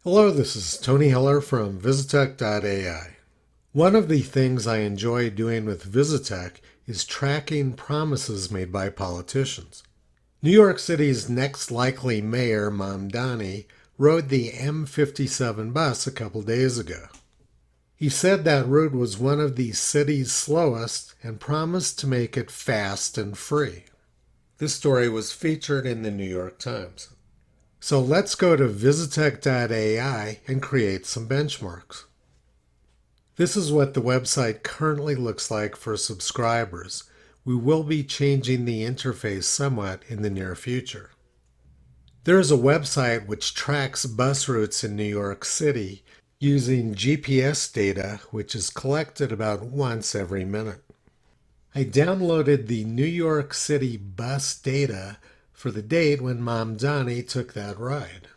Hello, this is Tony Heller from visitech.ai. One of the things I enjoy doing with Visitech is tracking promises made by politicians. New York City's next likely mayor, Mamdani, rode the M57 bus a couple days ago. He said that route was one of the city's slowest and promised to make it fast and free. This story was featured in the New York Times. So let's go to visitech.ai and create some benchmarks. This is what the website currently looks like for subscribers. We will be changing the interface somewhat in the near future. There is a website which tracks bus routes in New York City using GPS data, which is collected about once every minute. I downloaded the New York City bus data for the date when Mamdani took that ride.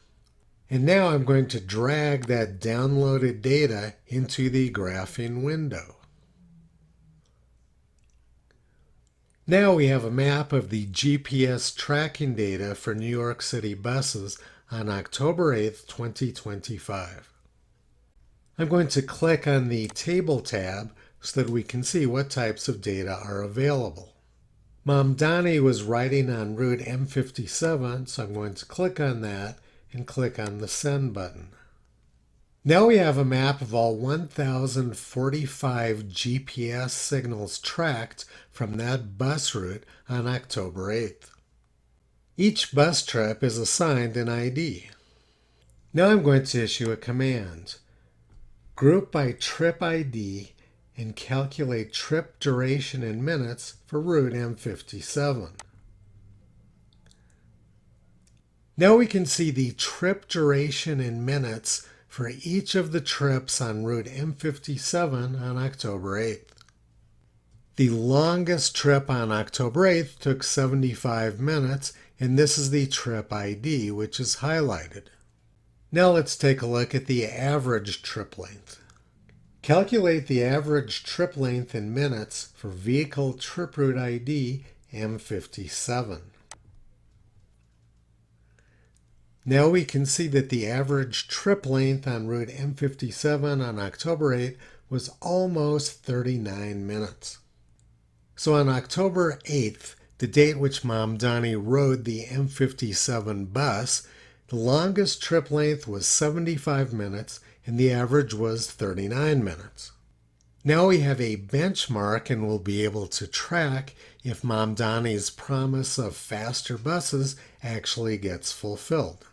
And now I'm going to drag that downloaded data into the graphing window. Now we have a map of the GPS tracking data for New York City buses on October 8th, 2025. I'm going to click on the Table tab so that we can see what types of data are available. Mamdani was riding on Route M57, so I'm going to click on that and click on the Send button. Now we have a map of all 1,045 GPS signals tracked from that bus route on October 8th. Each bus trip is assigned an ID. Now I'm going to issue a command. Group by trip ID and calculate trip duration in minutes for Route M57. Now we can see the trip duration in minutes for each of the trips on Route M57 on October 8th. The longest trip on October 8th took 75 minutes, and this is the trip ID, which is highlighted. Now let's take a look at the average trip length. Calculate the average trip length in minutes for vehicle trip route ID M57. Now we can see that the average trip length on Route M57 on October 8 was almost 39 minutes. So on October 8th, the date which Mamdani rode the M57 bus, the longest trip length was 75 minutes and the average was 39 minutes. Now we have a benchmark and we'll be able to track if Mamdani's promise of faster buses actually gets fulfilled.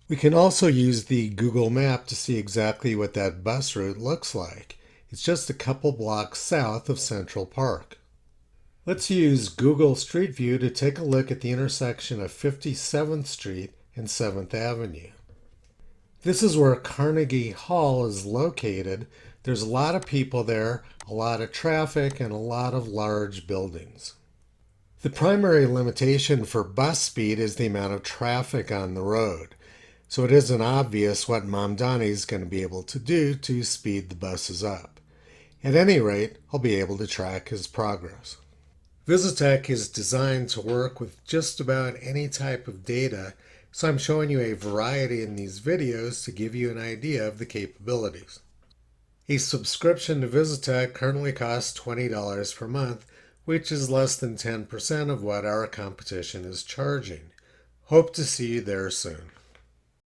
We can also use the Google map to see exactly what that bus route looks like. It's just a couple blocks south of Central Park. Let's use Google Street View to take a look at the intersection of 57th Street and 7th Avenue. This is where Carnegie Hall is located. There's a lot of people there, a lot of traffic, and a lot of large buildings. The primary limitation for bus speed is the amount of traffic on the road. So it isn't obvious what Mamdani is going to be able to do to speed the buses up. At any rate, I'll be able to track his progress. Visitech is designed to work with just about any type of data, so I'm showing you a variety in these videos to give you an idea of the capabilities. A subscription to Visitech currently costs $20 per month, which is less than 10% of what our competition is charging. Hope to see you there soon.